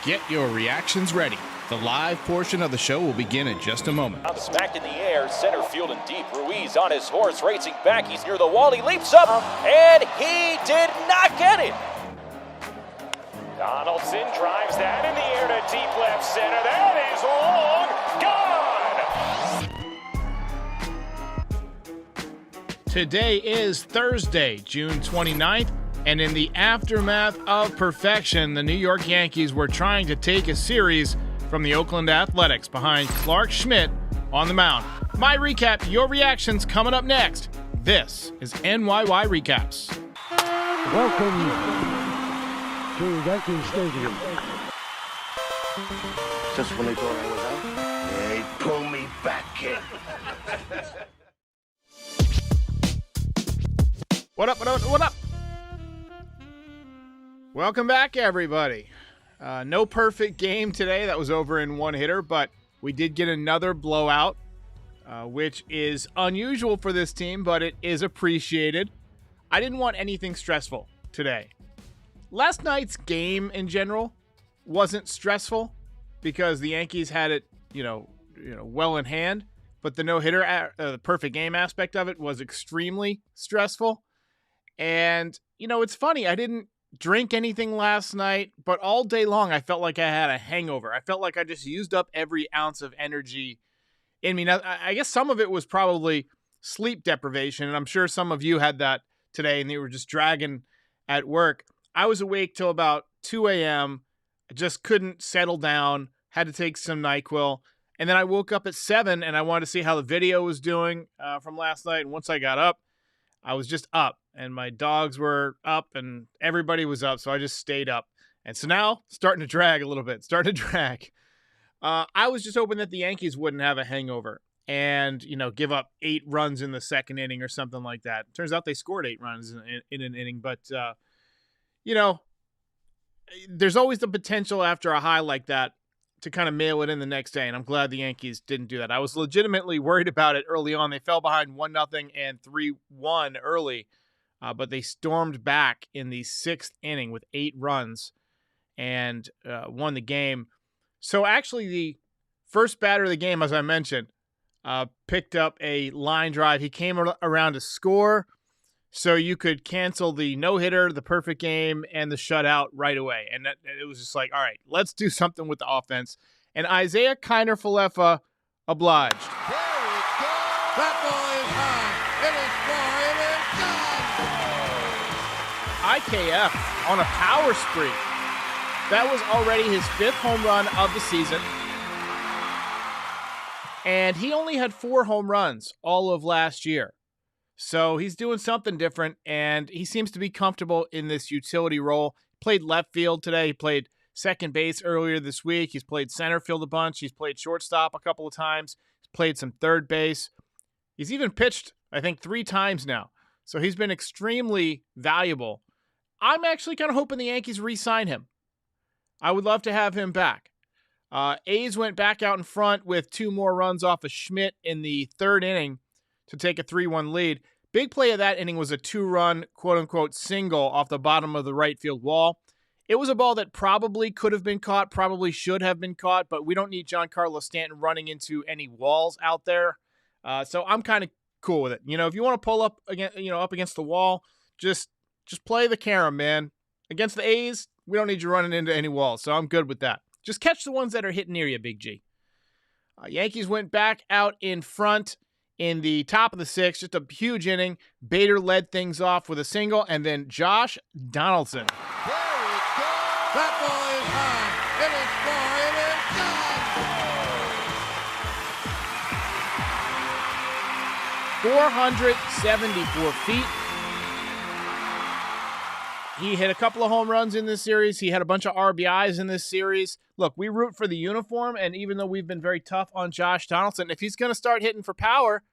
Get your reactions ready. The live portion of the show will begin in just a moment. Smacked in the air, center field and deep. Ruiz on his horse, racing back. He's near the wall. He leaps up, and he did not get it. Donaldson drives that in the air to deep left center. That is long gone. Today is Thursday, June 29th, and in the aftermath of perfection, the New York Yankees were trying to take a series from the Oakland Athletics behind Schmidt on the mound. My recap, your reactions coming up next. This is NYY Recaps. Welcome to Yankee Stadium. Just when they thought I was out, they pull me back in. What up, what up, what up? Welcome back, everybody. No perfect game today. That was over in one hitter, but we did get another blowout, which is unusual for this team, but it is appreciated. I didn't want anything stressful today. Last night's game in general wasn't stressful because the Yankees had it, well in hand, but the no-hitter, the perfect game aspect of it was extremely stressful. And, it's funny. I didn't drink anything last night, but all day long I felt like I had a hangover. I felt like I just used up every ounce of energy in me. Now, I guess some of it was probably sleep deprivation, and I'm sure some of you had that today and they were just dragging at work. I was awake till about 2 a.m. I just couldn't settle down, had to take some NyQuil, and then I woke up at 7 and I wanted to see how the video was doing from last night. And once I got up, I was just up, and my dogs were up, and everybody was up, so I just stayed up. And so now, starting to drag a little bit, I was just hoping that the Yankees wouldn't have a hangover and, give up 8 runs in the second inning or something like that. Turns out they scored 8 runs in an inning, but, there's always the potential after a high like that to kind of mail it in the next day, and I'm glad the Yankees didn't do that. I was legitimately worried about it early on. They fell behind 1-0 and 3-1 early, but they stormed back in the 6th inning with 8 runs and won the game. So actually the first batter of the game, as I mentioned, picked up a line drive. He came around to score, so you could cancel the no-hitter, the perfect game, and the shutout right away. And it was just like, all right, let's do something with the offense. And Isaiah Kiner-Falefa obliged. There it goes. That ball is high. It is far. It is gone. IKF on a power spree. That was already his 5th home run of the season. And he only had 4 home runs all of last year. So he's doing something different, and he seems to be comfortable in this utility role. Played left field today. He played second base earlier this week. He's played center field a bunch. He's played shortstop a couple of times. He's played some third base. He's even pitched, I think, 3 times now. So he's been extremely valuable. I'm actually kind of hoping the Yankees re-sign him. I would love to have him back. A's went back out in front with 2 more runs off of Schmidt in the 3rd inning to take a 3-1 lead. Big play of that inning was a 2-run, quote-unquote, single off the bottom of the right field wall. It was a ball that probably could have been caught, probably should have been caught, but we don't need Giancarlo Stanton running into any walls out there. So I'm kind of cool with it. If you want to pull up against the wall, just play the carom, man. Against the A's, we don't need you running into any walls, so I'm good with that. Just catch the ones that are hitting near you, Big G. Yankees went back out in front in the top of the 6th, just a huge inning. Bader led things off with a single, and then Josh Donaldson. There it goes. That ball is high. It is far. It is gone. 474 feet. He hit a couple of home runs in this series. He had a bunch of RBIs in this series. Look, we root for the uniform, and even though we've been very tough on Josh Donaldson, if he's going to start hitting for power,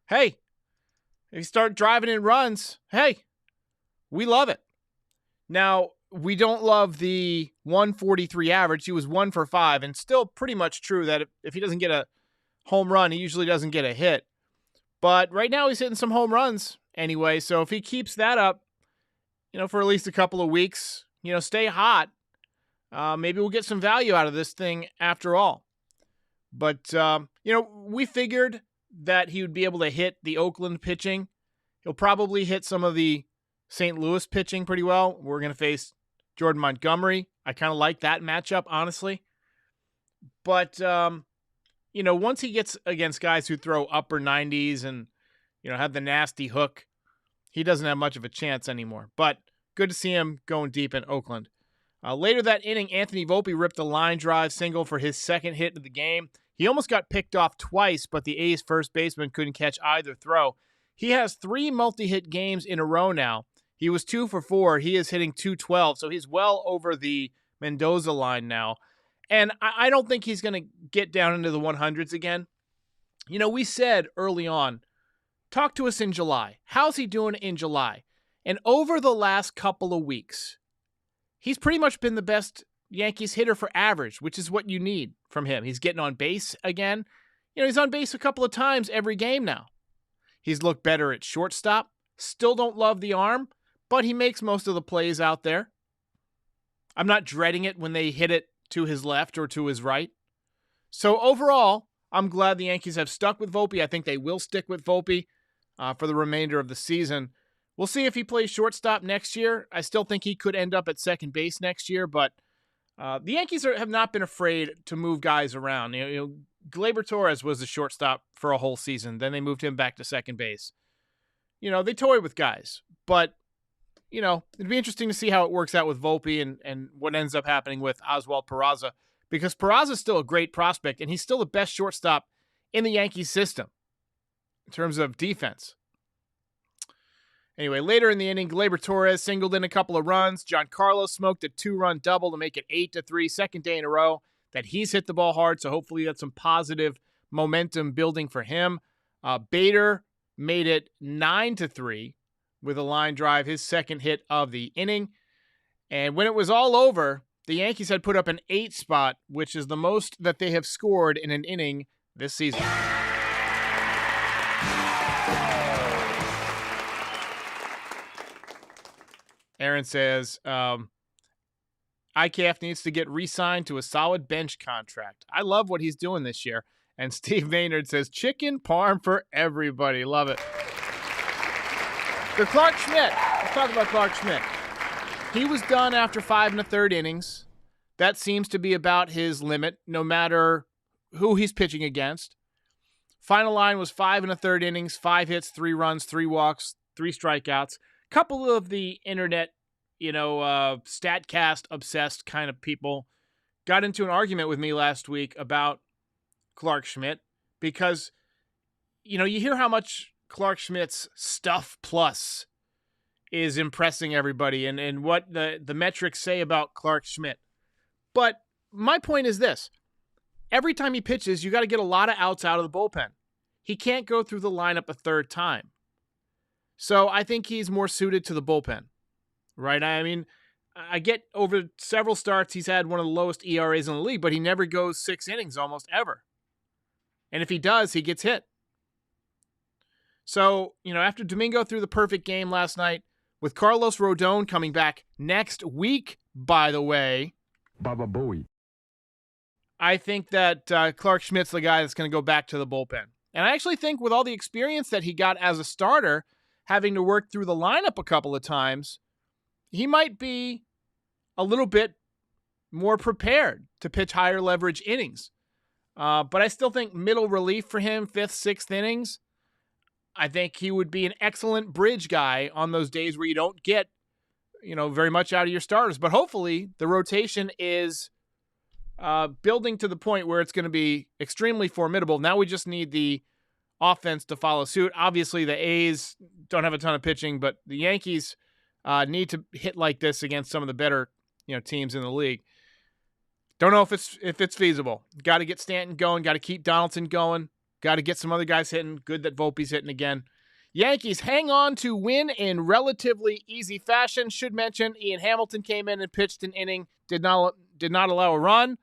hey, if you start driving in runs, hey, we love it. Now, we don't love the 143 average. He was 1 for 5, and still pretty much true that if he doesn't get a home run, he usually doesn't get a hit. But right now he's hitting some home runs anyway, so if he keeps that up, for at least a couple of weeks, stay hot, maybe we'll get some value out of this thing after all. But, we figured that he would be able to hit the Oakland pitching. He'll probably hit some of the St. Louis pitching pretty well. We're going to face Jordan Montgomery. I kind of like that matchup, honestly. But, once he gets against guys who throw upper 90s and, have the nasty hook, he doesn't have much of a chance anymore. But good to see him going deep in Oakland. Later that inning, Anthony Volpe ripped a line drive single for his second hit of the game. He almost got picked off twice, but the A's first baseman couldn't catch either throw. He has 3 multi-hit games in a row now. He was 2 for 4. He is hitting .212, so he's well over the Mendoza line now. And I don't think he's going to get down into the 100s again. We said early on, talk to us in July. How's he doing in July? And over the last couple of weeks, he's pretty much been the best Yankees hitter for average, which is what you need from him. He's getting on base again. He's on base a couple of times every game now. He's looked better at shortstop. Still don't love the arm, but he makes most of the plays out there. I'm not dreading it when they hit it to his left or to his right. So overall, I'm glad the Yankees have stuck with Volpe. I think they will stick with Volpe for the remainder of the season. We'll see if he plays shortstop next year. I still think he could end up at second base next year, but the Yankees have not been afraid to move guys around. Gleyber Torres was the shortstop for a whole season. Then they moved him back to second base. They toy with guys, but it'd be interesting to see how it works out with Volpe and what ends up happening with Oswald Peraza, because Peraza's still a great prospect, and he's still the best shortstop in the Yankees system in terms of defense. Anyway, later in the inning, Gleyber Torres singled in a couple of runs. Giancarlo smoked a 2-run double to make it 8-3, second day in a row that he's hit the ball hard, so hopefully that's some positive momentum building for him. Bader made it 9-3 with a line drive, his second hit of the inning. And when it was all over, the Yankees had put up an 8 spot, which is the most that they have scored in an inning this season. Aaron says, IKF needs to get re-signed to a solid bench contract. I love what he's doing this year. And Steve Maynard says, chicken parm for everybody. Love it. For Clark Schmidt, let's talk about Clark Schmidt. He was done after 5 1/3 innings. That seems to be about his limit, no matter who he's pitching against. Final line was 5 1/3 innings, 5 hits, 3 runs, 3 walks, 3 strikeouts. Couple of the internet, StatCast obsessed kind of people got into an argument with me last week about Clark Schmidt because, you hear how much Clark Schmidt's stuff plus is impressing everybody and what the metrics say about Clark Schmidt. But my point is this. Every time he pitches, you got to get a lot of outs out of the bullpen. He can't go through the lineup a third time. So I think he's more suited to the bullpen, right? I mean, I get over several starts, he's had one of the lowest ERAs in the league, but he never goes 6 innings almost ever. And if he does, he gets hit. So, after Domingo threw the perfect game last night, with Carlos Rodon coming back next week, by the way, Baba Booey. I think that Clark Schmidt's the guy that's going to go back to the bullpen. And I actually think with all the experience that he got as a starter, having to work through the lineup a couple of times, he might be a little bit more prepared to pitch higher leverage innings. But I still think middle relief for him, 5th, 6th innings, I think he would be an excellent bridge guy on those days where you don't get, very much out of your starters. But hopefully the rotation is building to the point where it's going to be extremely formidable. Now we just need the offense to follow suit. Obviously, the A's don't have a ton of pitching, but the Yankees need to hit like this against some of the better, teams in the league. Don't know if it's feasible. Got to get Stanton going. Got to keep Donaldson going. Got to get some other guys hitting. Good that Volpe's hitting again. Yankees hang on to win in relatively easy fashion. Should mention Ian Hamilton came in and pitched an inning. Did not allow a run.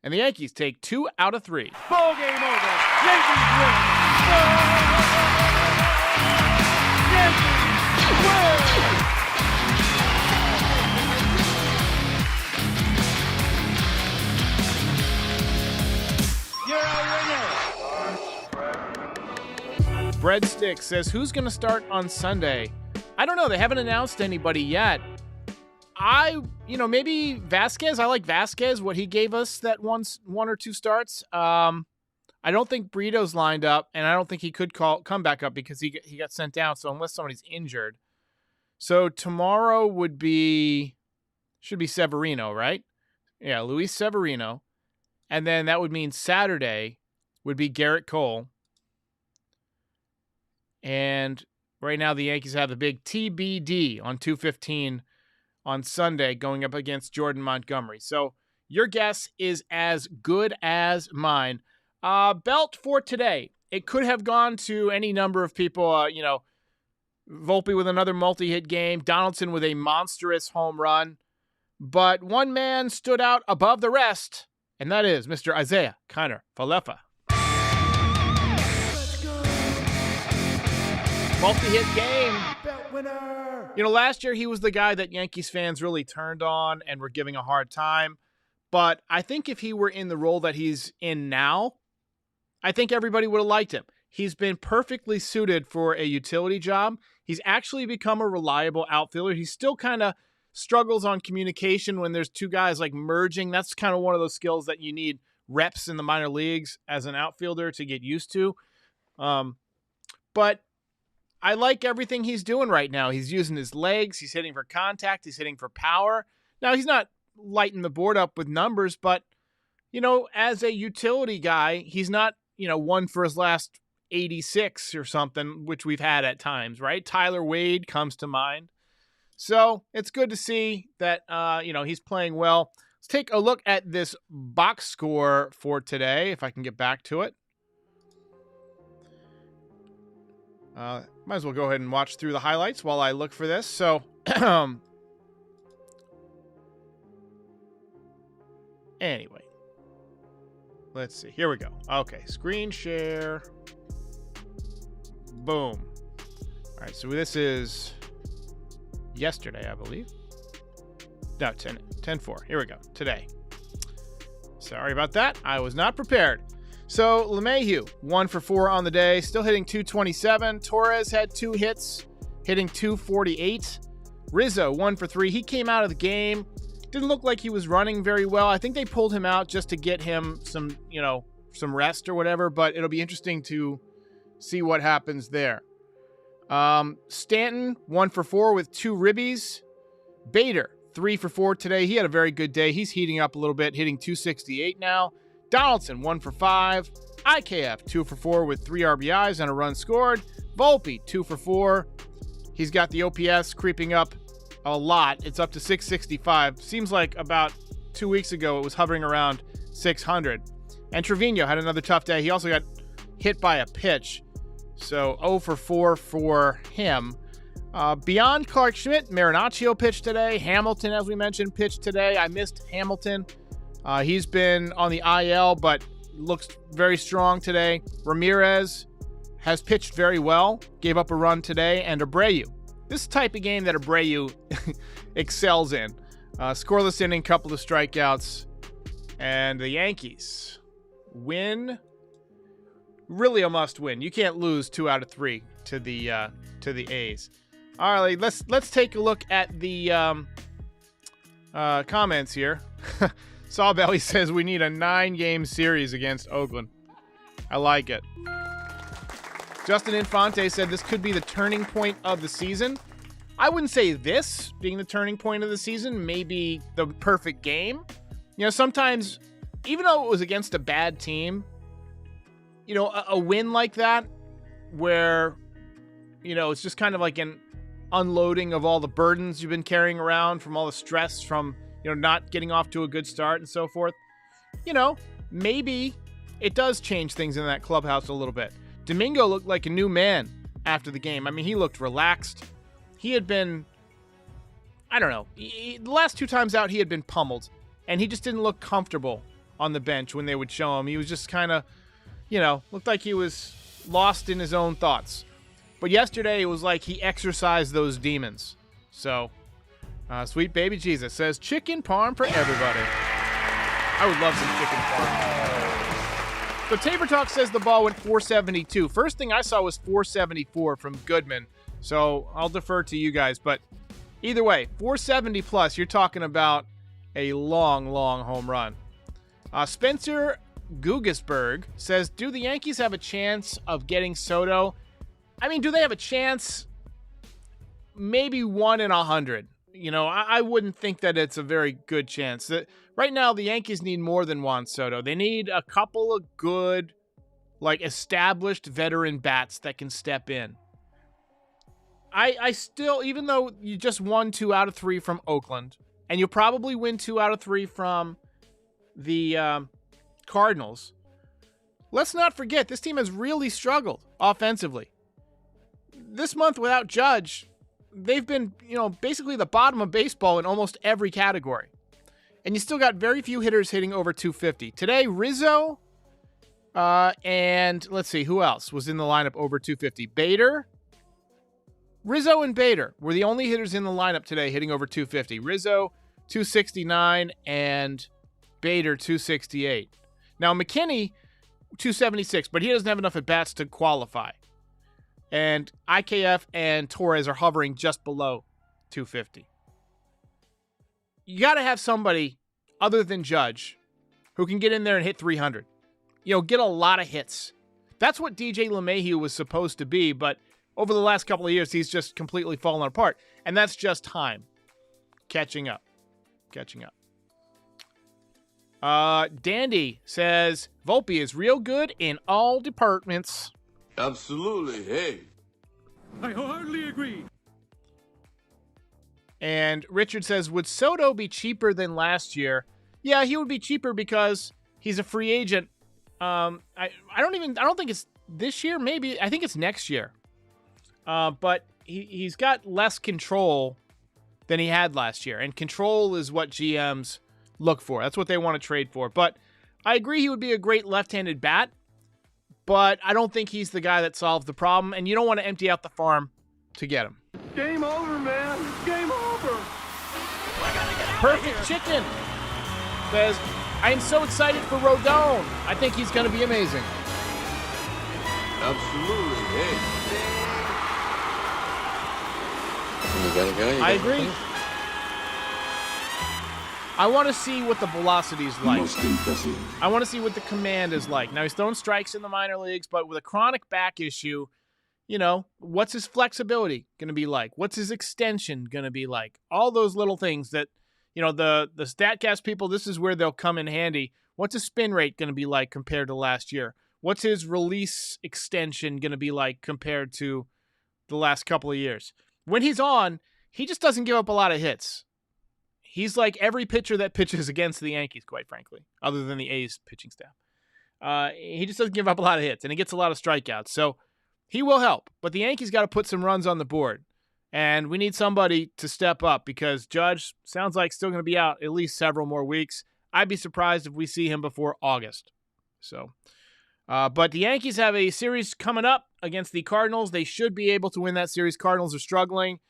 And the Yankees take 2 out of 3. Ball game over. Yankees win. Yankees win. Breadstick says, who's going to start on Sunday? I don't know. They haven't announced anybody yet. Maybe Vasquez. I like Vasquez, what he gave us that one or two starts. I don't think Brito's lined up, and I don't think he could come back up because he got sent down. So unless somebody's injured. So tomorrow should be Severino, right? Yeah, Luis Severino. And then that would mean Saturday would be Garrett Cole. And right now the Yankees have the big TBD on 2:15 on Sunday going up against Jordan Montgomery. So your guess is as good as mine. Belt for today. It could have gone to any number of people. Volpe with another multi-hit game. Donaldson with a monstrous home run. But one man stood out above the rest, and that is Mr. Isaiah Kiner Falefa. Multi-hit game. Belt winner. Last year he was the guy that Yankees fans really turned on and were giving a hard time. But I think if he were in the role that he's in now, I think everybody would have liked him. He's been perfectly suited for a utility job. He's actually become a reliable outfielder. He still kind of struggles on communication when there's two guys like merging. That's kind of one of those skills that you need reps in the minor leagues as an outfielder to get used to. But I like everything he's doing right now. He's using his legs. He's hitting for contact. He's hitting for power. Now, he's not lighting the board up with numbers, but, as a utility guy, he's not, one for his last 86 or something, which we've had at times, right? Tyler Wade comes to mind. So it's good to see that, he's playing well. Let's take a look at this box score for today, if I can get back to it. Might as well go ahead and watch through the highlights while I look for this. So, anyway, let's see. Here we go. Okay, screen share. Boom. All right, so this is yesterday, I believe. No, 10-4. Here we go. Today. Sorry about that. I was not prepared. So, LeMahieu, 1 for 4 on the day, still hitting .227. Torres had 2 hits, hitting .248. Rizzo, 1 for 3. He came out of the game. Didn't look like he was running very well. I think they pulled him out just to get him some rest or whatever, but it'll be interesting to see what happens there. Stanton, 1 for 4 with 2 ribbies. Bader, 3 for 4 today. He had a very good day. He's heating up a little bit, hitting .268 now. Donaldson, 1 for 5. IKF, 2 for 4 with 3 RBIs and a run scored. Volpe, 2 for 4. He's got the OPS creeping up a lot. It's up to 665. Seems like about 2 weeks ago it was hovering around 600. And Trevino had another tough day. He also got hit by a pitch. So 0 for 4 for him. Beyond Clark Schmidt, Marinaccio pitched today. Hamilton, as we mentioned, pitched today. I missed Hamilton. He's been on the IL, but looks very strong today. Ramirez has pitched very well, gave up a run today, and Abreu. This type of game that Abreu excels in. Scoreless inning, couple of strikeouts, and the Yankees win. Really a must win. You can't lose 2 out of 3 to the A's. All right, let's take a look at the comments here. Sawbelly says we need a 9-game series against Oakland. I like it. Justin Infante said this could be the turning point of the season. I wouldn't say this being the turning point of the season, maybe the perfect game. Sometimes, even though it was against a bad team, a win like that where, it's just kind of like an unloading of all the burdens you've been carrying around from all the stress from not getting off to a good start and so forth. Maybe it does change things in that clubhouse a little bit. Domingo looked like a new man after the game. I mean, he looked relaxed. He had been, the last 2 times out he had been pummeled, and he just didn't look comfortable on the bench when they would show him. He was just kind of, looked like he was lost in his own thoughts. But yesterday it was like he exorcised those demons. So, Sweet Baby Jesus says, chicken parm for everybody. I would love some chicken parm. So Tabor Talk says the ball went 472. First thing I saw was 474 from Goodman. So I'll defer to you guys. But either way, 470 plus, you're talking about a long, long home run. Spencer Gugesberg says, do the Yankees have a chance of getting Soto? I mean, do they have a chance? Maybe 1 in 100. You know, I wouldn't think that it's a very good chance. Right now, the Yankees need more than Juan Soto. They need a couple of good, like, established veteran bats that can step in. I still, even though you just won 2 out of 3 from Oakland, and you'll probably win 2 out of 3 from the Cardinals, let's not forget, this team has really struggled offensively. This month without Judge, they've been, basically the bottom of baseball in almost every category. And you still got very few hitters hitting over 250. Today, Rizzo, and let's see, who else was in the lineup over 250? Bader. Rizzo and Bader were the only hitters in the lineup today hitting over 250. Rizzo, 269, and Bader, 268. Now, McKinney, 276, but he doesn't have enough at-bats to qualify. And IKF and Torres are hovering just below 250. You got to have somebody other than Judge who can get in there and hit 300. Get a lot of hits. That's what DJ LeMahieu was supposed to be, but over the last couple of years, he's just completely fallen apart. And that's just time. Catching up. Dandy says, Volpe is real good in all departments. Absolutely, hey. I wholeheartedly agree. And Richard says, would Soto be cheaper than last year? Yeah, he would be cheaper because he's a free agent. I don't think it's this year. Maybe, I think it's next year. But he's got less control than he had last year. And control is what GMs look for. That's what they want to trade for. But I agree he would be a great left-handed bat. But I don't think he's the guy that solves the problem. And you don't want to empty out the farm to get him. Game over, man. Game over. Perfect Chicken says, I am so excited for Rodon. I think he's going to be amazing. Absolutely, hey. I agree. I want to see what the velocity is like. Most impressive. I want to see what the command is like. Now, he's throwing strikes in the minor leagues, but with a chronic back issue, what's his flexibility going to be like? What's his extension going to be like? All those little things that, the StatCast people, this is where they'll come in handy. What's his spin rate going to be like compared to last year? What's his release extension going to be like compared to the last couple of years? When he's on, he just doesn't give up a lot of hits. He's like every pitcher that pitches against the Yankees, quite frankly, other than the A's pitching staff. He just doesn't give up a lot of hits, and he gets a lot of strikeouts. So he will help, but the Yankees got to put some runs on the board, and we need somebody to step up because Judge sounds like still going to be out at least several more weeks. I'd be surprised if we see him before August. So, but the Yankees have a series coming up against the Cardinals. They should be able to win that series. Cardinals are struggling.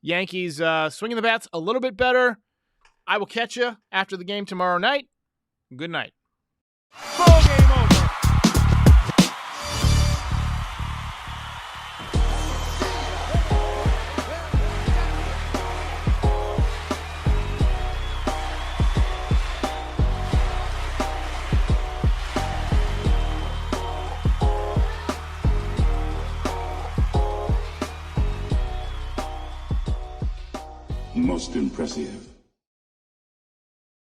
Yankees swinging the bats a little bit better. I will catch you after the game tomorrow night. Good night. Ball game over. Most impressive.